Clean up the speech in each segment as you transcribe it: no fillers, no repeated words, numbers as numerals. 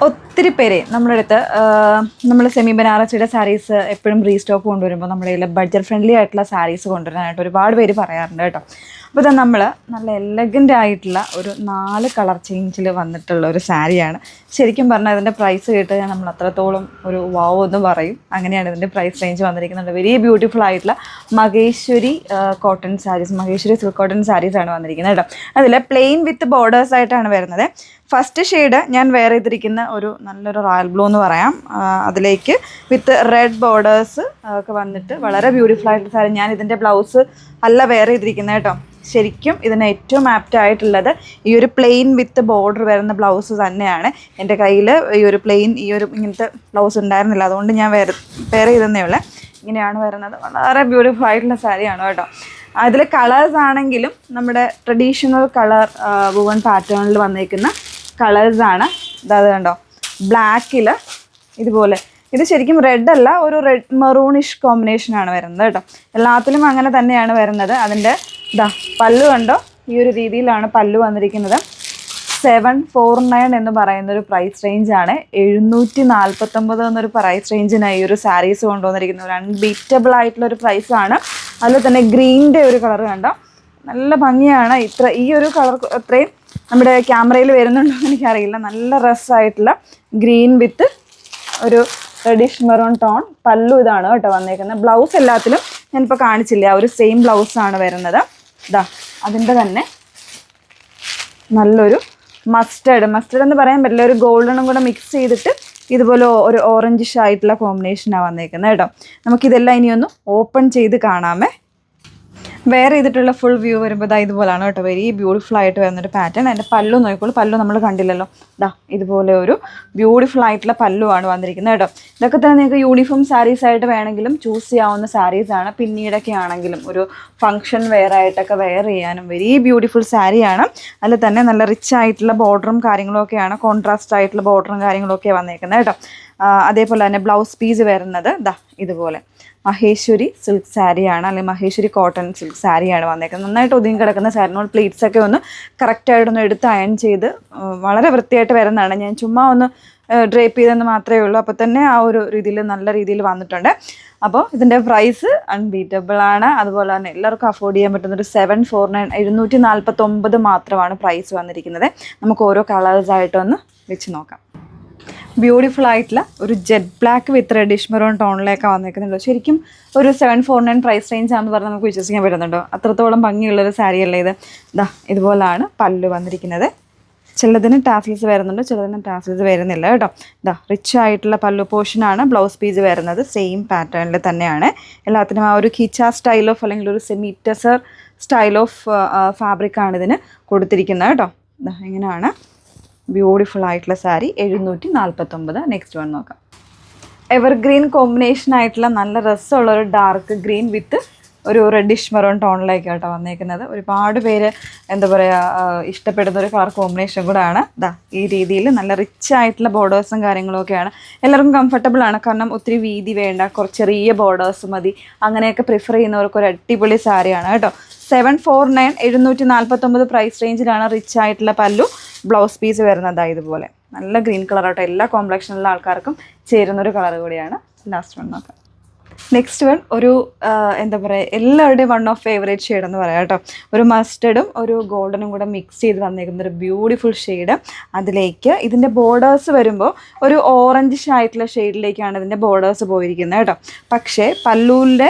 ഒത്തിരി പേര് നമ്മുടെ അടുത്ത് നമ്മൾ സെമി ബനാറസിയുടെ സാരീസ് എപ്പോഴും റീസ്റ്റോക്ക് കൊണ്ടുവരുമ്പോൾ നമ്മുടെ കയ്യിൽ ബഡ്ജറ്റ് ഫ്രണ്ട്ലി ആയിട്ടുള്ള സാരീസ് കൊണ്ടുവരാനായിട്ട് ഒരുപാട് പേര് പറയാറുണ്ട് കേട്ടോ. അപ്പോൾ ഇത് നമ്മൾ നല്ല എലഗൻ്റ് ആയിട്ടുള്ള ഒരു 4 കളർ ചേഞ്ചിൽ വന്നിട്ടുള്ള ഒരു സാരിയാണ്. ശരിക്കും പറഞ്ഞാൽ ഇതിൻ്റെ പ്രൈസ് കേട്ട് നമ്മൾ അത്രത്തോളം ഒരു വാവ് എന്ന് പറയും. അങ്ങനെയാണ് ഇതിൻ്റെ പ്രൈസ് റേഞ്ച് വന്നിരിക്കുന്നുണ്ട്. വെരി ബ്യൂട്ടിഫുൾ ആയിട്ടുള്ള Maheshwari cotton sarees, Maheshwari silk cotton സാരീസാണ് വന്നിരിക്കുന്നത് കേട്ടോ. അതിൽ പ്ലെയിൻ വിത്ത് ബോർഡേഴ്സ് ആയിട്ടാണ് വരുന്നത്. ഫസ്റ്റ് ഷെയ്ഡ് ഞാൻ വെയർ ചെയ്തിരിക്കുന്ന ഒരു നല്ലൊരു റോയൽ ബ്ലൂ എന്ന് പറയാം. അതിലേക്ക് വിത്ത് റെഡ് ബോർഡേഴ്സ് ഒക്കെ വന്നിട്ട് വളരെ ബ്യൂട്ടിഫുൾ ആയിട്ടുള്ള സാരി. ഞാൻ ഇതിൻ്റെ ബ്ലൗസ് അല്ല വെയർ ചെയ്തിരിക്കുന്നത് കേട്ടോ. ശരിക്കും ഇതിന് ഏറ്റവും ആപ്റ്റ് ആയിട്ടുള്ളത് ഈ ഒരു പ്ലെയിൻ വിത്ത് ബോർഡർ വരുന്ന ബ്ലൗസ് തന്നെയാണ്. എൻ്റെ കയ്യിൽ ഈ ഒരു പ്ലെയിൻ ഇങ്ങനത്തെ ബ്ലൗസ് ഉണ്ടായിരുന്നില്ല, അതുകൊണ്ട് ഞാൻ വെയർ ചെയ്തതന്നേ ഉള്ളൂ. ഇങ്ങനെയാണ് വരുന്നത്. വളരെ ബ്യൂട്ടിഫുൾ ആയിട്ടുള്ള സാരിയാണ് കേട്ടോ. അതിൽ കളേഴ്സ് ആണെങ്കിലും നമ്മുടെ ട്രഡീഷണൽ കളർ വുവൺ പാറ്റേണിൽ വന്നേക്കുന്ന കളേഴ്സാണ്. അത് കണ്ടോ, ബ്ലാക്കിൽ ഇതുപോലെ. ഇത് ശരിക്കും റെഡ് അല്ല, ഒരു റെഡ് മെറൂണിഷ് കോമ്പിനേഷനാണ് വരുന്നത് കേട്ടോ. എല്ലാത്തിലും അങ്ങനെ തന്നെയാണ് വരുന്നത്. അതിൻ്റെ പല്ലു കണ്ടോ, ഈ ഒരു രീതിയിലാണ് പല്ലു വന്നിരിക്കുന്നത്. 749 എന്ന് പറയുന്നൊരു പ്രൈസ് റേഞ്ചാണ്. 749 എന്നൊരു പ്രൈസ് റേഞ്ചിനായി ഈ ഒരു സാരീസ് കൊണ്ടുവന്നിരിക്കുന്നത്. ഒരു അൺബീറ്റബിൾ ആയിട്ടുള്ളൊരു പ്രൈസാണ്. അതിൽ തന്നെ ഗ്രീനിൻ്റെ ഒരു കളർ കണ്ടോ, നല്ല ഭംഗിയാണ്. ഈ ഒരു കളർ അത്രയും നമ്മുടെ ക്യാമറയിൽ വരുന്നുണ്ടോ എന്ന് എനിക്കറിയില്ല. നല്ല രസമായിട്ടുള്ള ഗ്രീൻ വിത്ത് ഒരു റെഡിഷ് മെറൂൺ ടോൺ. പല്ലു ഇതാണ് കേട്ടോ വന്നേക്കുന്നത്. ബ്ലൗസ് എല്ലാത്തിലും ഞാനിപ്പോൾ കാണിച്ചില്ല, ഒരു സെയിം ബ്ലൗസാണ് വരുന്നത്. അതിൻ്റെ തന്നെ നല്ലൊരു മസ്റ്റേർഡ് എന്ന് പറയാൻ പറ്റില്ല, ഒരു ഗോൾഡനും കൂടെ മിക്സ് ചെയ്തിട്ട് ഇതുപോലെ ഒരു ഓറഞ്ചിഷ് ആയിട്ടുള്ള കോമ്പിനേഷനാണ് വന്നേക്കുന്നത് കേട്ടോ. നമുക്കിതെല്ലാം ഇനിയൊന്ന് ഓപ്പൺ ചെയ്ത് കാണാമേ. വെയർ ചെയ്തിട്ടുള്ള ഫുൾ വ്യൂ വരുമ്പോൾ ഇതുപോലെയാണ് കേട്ടോ. വെരി ബ്യൂട്ടിഫുൾ ആയിട്ട് വരുന്നൊരു പാറ്റേൺ. അതിൻ്റെ പല്ലു നോക്കിക്കോളൂ. പല്ലു നമ്മൾ കണ്ടില്ലല്ലോ. ഇതുപോലെ ഒരു ബ്യൂട്ടിഫുൾ ആയിട്ടുള്ള പല്ലുവാണ് വന്നിരിക്കുന്നത് കേട്ടോ. ഇതൊക്കെ തന്നെ നിങ്ങൾക്ക് യൂണിഫോം സാരീസ് ആയിട്ട് വേണമെങ്കിലും ചൂസ് ചെയ്യാവുന്ന സാരീസാണ്. പിന്നീടൊക്കെ ആണെങ്കിലും ഒരു ഫംഗ്ഷൻ വെയർ ആയിട്ടൊക്കെ വെയർ ചെയ്യാനും വെരി ബ്യൂട്ടിഫുൾ സാരിയാണ്. അതിൽ തന്നെ നല്ല റിച്ച് ആയിട്ടുള്ള ബോർഡറും കാര്യങ്ങളും ഒക്കെയാണ്, കോൺട്രാസ്റ്റ് ആയിട്ടുള്ള ബോർഡറും കാര്യങ്ങളൊക്കെ വന്നേക്കുന്നത് കേട്ടോ. അതേപോലെ തന്നെ ബ്ലൗസ് പീസ് വരുന്നത് ഇതുപോലെ മഹേശ്വരി സിൽക്ക് സാരിയാണ്, അല്ലെങ്കിൽ മഹേശ്വരി കോട്ടൺ സിൽക്ക് സാരിയാണ് വന്നേക്കുന്നത്. നന്നായിട്ട് ഒതുങ്ങി കിടക്കുന്ന സാരിനോട് പ്ലീറ്റ്സൊക്കെ ഒന്ന് കറക്റ്റായിട്ടൊന്ന് എടുത്ത് അയൺ ചെയ്ത് വളരെ വൃത്തിയായിട്ട് വരുന്നതാണ്. ഞാൻ ചുമ്മാ ഒന്ന് ഡ്രേപ്പ് ചെയ്തെന്ന് മാത്രമേ ഉള്ളൂ. അപ്പോൾ തന്നെ ആ ഒരു രീതിയിൽ നല്ല രീതിയിൽ വന്നിട്ടുണ്ട്. അപ്പോൾ ഇതിൻ്റെ പ്രൈസ് അൺബീറ്റബിൾ ആണ്. അതുപോലെ തന്നെ എല്ലാവർക്കും അഫോർഡ് ചെയ്യാൻ പറ്റുന്നൊരു 749 749 മാത്രമാണ് പ്രൈസ് വന്നിരിക്കുന്നത്. നമുക്ക് ഓരോ കളേഴ്സായിട്ടൊന്ന് വെച്ച് നോക്കാം. ബ്യൂട്ടിഫുൾ ആയിട്ടുള്ള ഒരു jet black with reddish maroon ടോണിലേക്കാണ് വന്നിരിക്കുന്നുണ്ടോ. ശരിക്കും ഒരു 749 പ്രൈസ് റേഞ്ച് ആണെന്ന് പറഞ്ഞാൽ നമുക്ക് വിശ്വസിക്കാൻ പറ്റുന്നുണ്ടോ? അത്രത്തോളം ഭംഗിയുള്ളൊരു സാരിയല്ലേ ഇത്. ഇതുപോലാണ് പല്ലു വന്നിരിക്കുന്നത്. ചിലതിന് ടാസിൽസ് വരുന്നുണ്ട്, ചിലതിന് ടാസിൽസ് വരുന്നില്ല കേട്ടോ. റിച്ച് ആയിട്ടുള്ള പല്ലു പോർഷനാണ്. ബ്ലൗസ് പീസ് വരുന്നത് സെയിം പാറ്റേണിൽ തന്നെയാണ്. എല്ലാത്തിനും ആ ഒരു ഖീച്ച സ്റ്റൈൽ ഓഫ് അല്ലെങ്കിൽ ഒരു സെമി ടെസർ സ്റ്റൈൽ ഓഫ് ഫാബ്രിക്കാണ് ഇതിന് കൊടുത്തിരിക്കുന്നത് കേട്ടോ. ഇങ്ങനെയാണ് ബ്യൂട്ടിഫുൾ ആയിട്ടുള്ള സാരി. 749. നെക്സ്റ്റ് വൺ നോക്കാം. എവർഗ്രീൻ കോമ്പിനേഷൻ ആയിട്ടുള്ള നല്ല രസമുള്ളൊരു ഡാർക്ക് ഗ്രീൻ വിത്ത് ഒരു റെഡിഷ് മെറൂൺ ടോണിലേക്ക് കേട്ടോ വന്നേക്കുന്നത്. ഒരുപാട് പേര് എന്താ പറയുക ഇഷ്ടപ്പെടുന്ന ഒരു കളർ കോമ്പിനേഷൻ കൂടെയാണ്. ഈ രീതിയിൽ നല്ല റിച്ച് ആയിട്ടുള്ള ബോർഡേഴ്സും കാര്യങ്ങളൊക്കെയാണ്. എല്ലാവർക്കും കംഫർട്ടബിൾ ആണ്, കാരണം ഒത്തിരി വീതി വേണ്ട, കുറച്ച് ചെറിയ ബോർഡേഴ്സ് മതി. അങ്ങനെയൊക്കെ പ്രിഫർ ചെയ്യുന്നവർക്ക് ഒരു അടിപൊളി സാരിയാണ് കേട്ടോ. 749 749 പ്രൈസ് റേഞ്ചിലാണ്. റിച്ച് ആയിട്ടുള്ള പല്ലു, ബ്ലൗസ് പീസ് വരുന്നത് ഇതുപോലെ നല്ല ഗ്രീൻ കളർ ആട്ടോ. എല്ലാ കോംപ്ലക്ഷനിലുള്ള ആൾക്കാർക്കും ചേരുന്നൊരു കളർ കൂടിയാണ്. ലാസ്റ്റ് വൺ നോക്കാം. നെക്സ്റ്റ് വൺ ഒരു എന്താ പറയുക, എല്ലാവരുടെയും വൺ ഓഫ് ഫേവറേറ്റ് ഷെയ്ഡ് എന്ന് പറയാം കേട്ടോ. ഒരു മസ്റ്റർഡും ഒരു ഗോൾഡനും കൂടെ മിക്സ് ചെയ്ത് വന്നിരിക്കുന്ന ഒരു ബ്യൂട്ടിഫുൾ ഷെയ്ഡ്. അതിലേക്ക് ഇതിൻ്റെ ബോർഡേഴ്സ് വരുമ്പോൾ ഒരു ഓറഞ്ചിഷ് ആയിട്ടുള്ള ഷെയ്ഡിലേക്കാണ് ഇതിൻ്റെ ബോർഡേഴ്സ് പോയിരിക്കുന്നത് കേട്ടോ. പക്ഷേ പല്ലൂവിൻ്റെ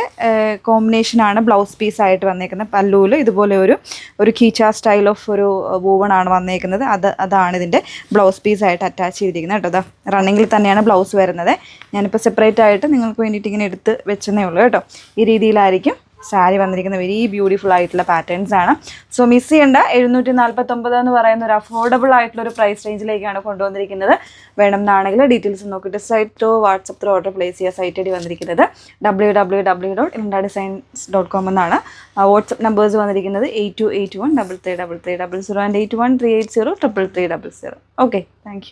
കോമ്പിനേഷനാണ് ബ്ലൗസ് പീസായിട്ട് വന്നേക്കുന്നത്. പല്ലൂവിൽ ഇതുപോലെ ഒരു കീച്ച സ്റ്റൈൽ ഓഫ് ഒരു വൂവണാണ് വന്നേക്കുന്നത്. അതാണ് ഇതിൻ്റെ ബ്ലൗസ് പീസായിട്ട് അറ്റാച്ച് ചെയ്തിരിക്കുന്നത് കേട്ടോ. റണ്ണിങ്ങിൽ തന്നെയാണ് ബ്ലൗസ് വരുന്നത്. ഞാനിപ്പോൾ സെപ്പറേറ്റ് ആയിട്ട് നിങ്ങൾക്ക് വേണ്ടിയിട്ട് ഇങ്ങനെ എടുത്ത് വെച്ചതേ ഉള്ളൂ കേട്ടോ. ഈ രീതിയിലായിരിക്കും സാരി വന്നിരിക്കുന്ന. വെരി ബ്യൂട്ടിഫുൾ ആയിട്ടുള്ള പാറ്റേൺസ് ആണ്. സോ മിസ് ചെയ്യേണ്ട. 749 എന്ന് പറയുന്ന ഒരു അഫോർഡബിൾ ആയിട്ടുള്ള ഒരു പ്രൈസ് റേഞ്ചിലേക്കാണ് കൊണ്ടുവന്നിരിക്കുന്നത്. വേണമെന്നാണെങ്കിൽ ഡീറ്റെയിൽസ് നോക്കിയിട്ട് site WhatsApp through order place ചെയ്യുക. സൈറ്റ് ഐ ഡി വന്നിരിക്കുന്നത് www.ilindadesigns.com എന്നാണ്. വാട്സപ്പ് നമ്പേഴ്സ് വന്നിരിക്കുന്നത് 8281 333300 and 813803303300. Okay, thank you.